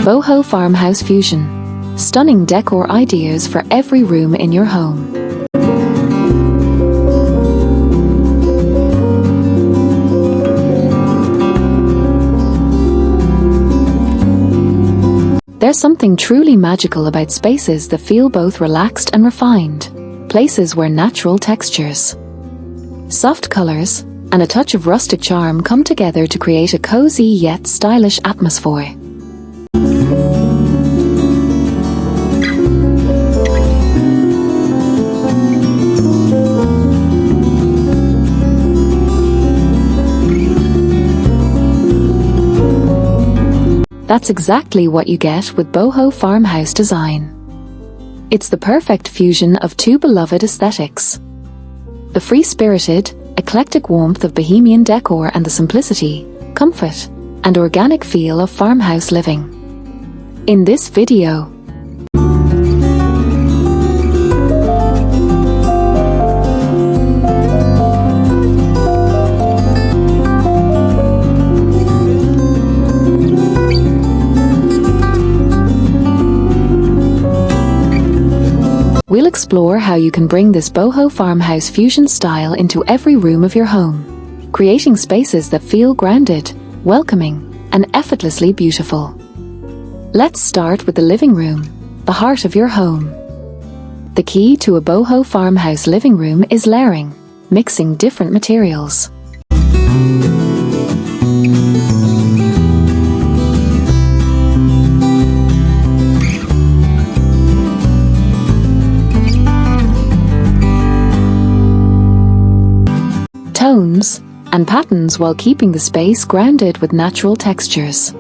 Boho Farmhouse Fusion. Stunning decor ideas for every room in your home. There's something truly magical about spaces that feel both relaxed and refined. Places where natural textures, soft colors, and a touch of rustic charm come together to create a cozy yet stylish atmosphere. That's exactly what you get with Boho Farmhouse design. It's the perfect fusion of two beloved aesthetics: the free-spirited, eclectic warmth of bohemian decor and the simplicity, comfort, and organic feel of farmhouse living. In this video, we'll explore how you can bring this Boho Farmhouse fusion style into every room of your home, creating spaces that feel grounded, welcoming, and effortlessly beautiful. Let's start with the living room, the heart of your home. The key to a Boho Farmhouse living room is layering, mixing different materials. Tones and patterns while keeping the space grounded with natural textures.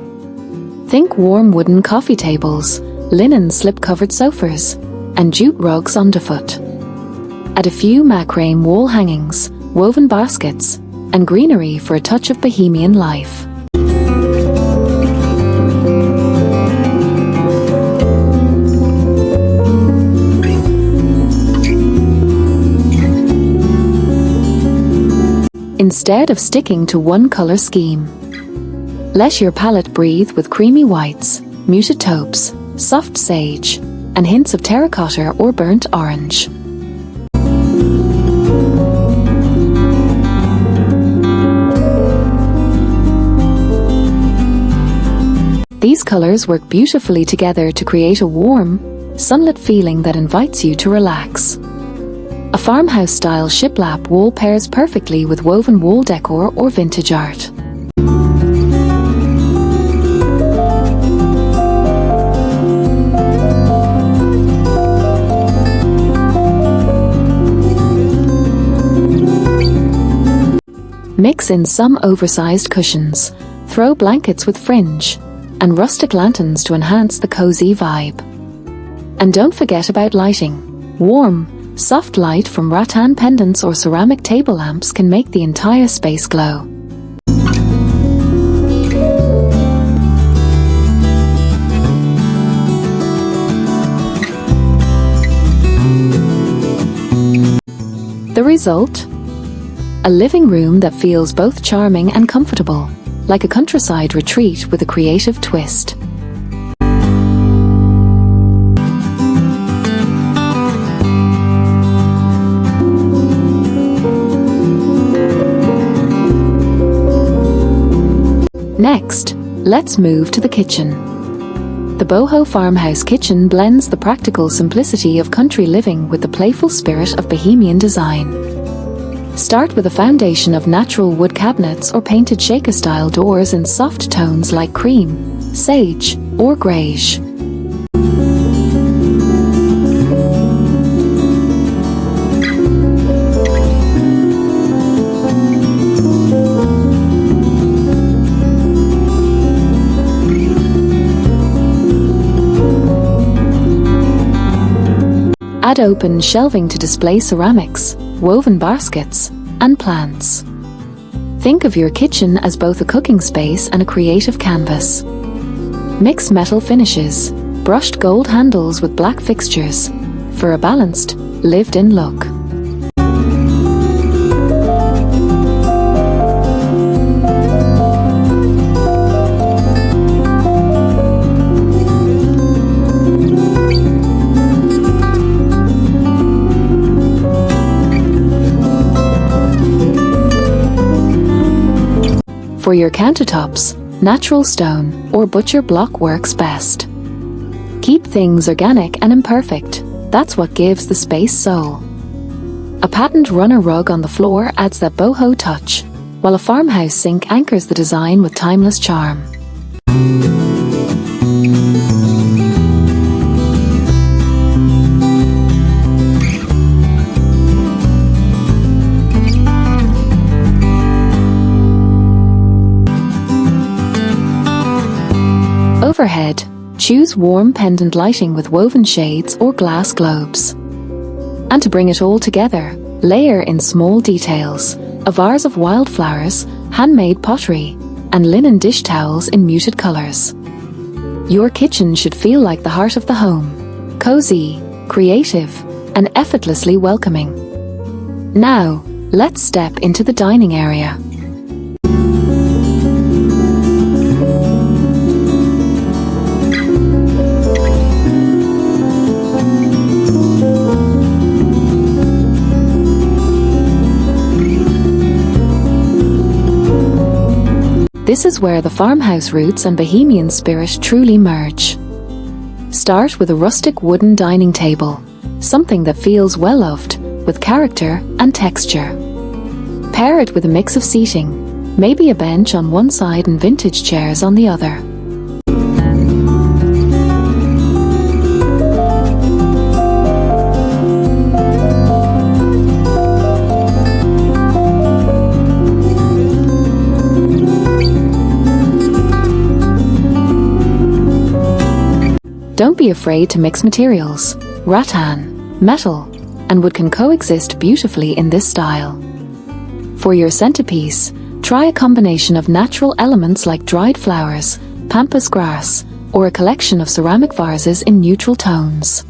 Think warm wooden coffee tables, linen slip-covered sofas, and jute rugs underfoot. Add a few macrame wall hangings, woven baskets, and greenery for a touch of bohemian life. Instead of sticking to one color scheme, let your palette breathe with creamy whites, muted taupes, soft sage, and hints of terracotta or burnt orange. These colors work beautifully together to create a warm, sunlit feeling that invites you to relax. A farmhouse-style shiplap wall pairs perfectly with woven wall decor or vintage art. Mix in some oversized cushions, throw blankets with fringe, and rustic lanterns to enhance the cozy vibe. And don't forget about lighting. Warm, soft light from rattan pendants or ceramic table lamps can make the entire space glow. The result? A living room that feels both charming and comfortable, like a countryside retreat with a creative twist. Next, let's move to the kitchen. The Boho Farmhouse kitchen blends the practical simplicity of country living with the playful spirit of bohemian design. Start with a foundation of natural wood cabinets or painted shaker-style doors in soft tones like cream, sage, or greige. Add open shelving to display ceramics, woven baskets, and plants. Think of your kitchen as both a cooking space and a creative canvas. Mix metal finishes, brushed gold handles with black fixtures, for a balanced, lived-in look. For your countertops, natural stone or butcher block works best. Keep things organic and imperfect. That's what gives the space soul. A patterned runner rug on the floor adds that boho touch, while a farmhouse sink anchors the design with timeless charm. Overhead, choose warm pendant lighting with woven shades or glass globes. And to bring it all together, layer in small details: a vase of wildflowers, handmade pottery, and linen dish towels in muted colors. Your kitchen should feel like the heart of the home, cozy, creative, and effortlessly welcoming. Now, let's step into the dining area. This is where the farmhouse roots and bohemian spirit truly merge. Start with a rustic wooden dining table, something that feels well-loved, with character and texture. Pair it with a mix of seating, maybe a bench on one side and vintage chairs on the other. Don't be afraid to mix materials. Rattan, metal, and wood can coexist beautifully in this style. For your centerpiece, try a combination of natural elements like dried flowers, pampas grass, or a collection of ceramic vases in neutral tones.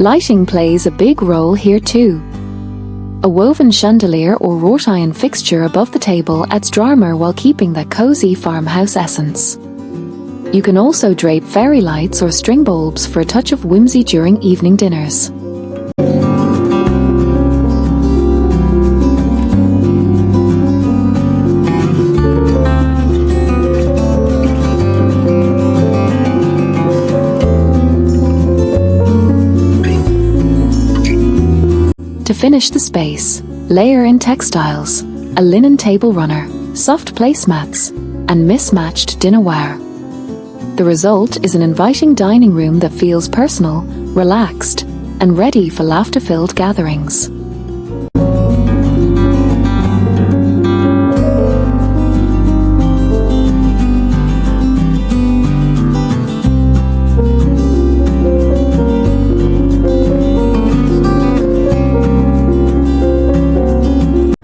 Lighting plays a big role here too. A woven chandelier or wrought iron fixture above the table adds drama while keeping that cozy farmhouse essence. You can also drape fairy lights or string bulbs for a touch of whimsy during evening dinners. To finish the space, layer in textiles, a linen table runner, soft placemats, and mismatched dinnerware. The result is an inviting dining room that feels personal, relaxed, and ready for laughter-filled gatherings.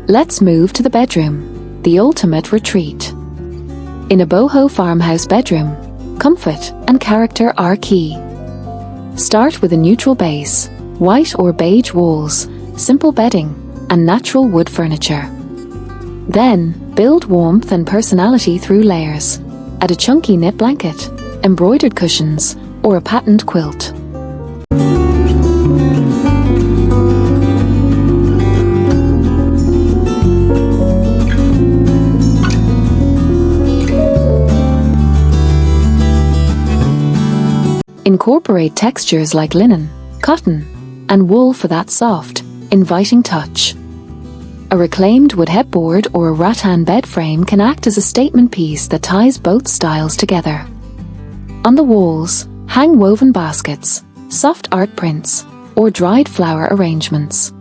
Let's move to the bedroom, the ultimate retreat. In a boho farmhouse bedroom, comfort and character are key. Start with a neutral base, white or beige walls, simple bedding, and natural wood furniture. Then, build warmth and personality through layers. Add a chunky knit blanket, embroidered cushions, or a patterned quilt. Incorporate textures like linen, cotton, and wool for that soft, inviting touch. A reclaimed wood headboard or a rattan bed frame can act as a statement piece that ties both styles together. On the walls, hang woven baskets, soft art prints, or dried flower arrangements.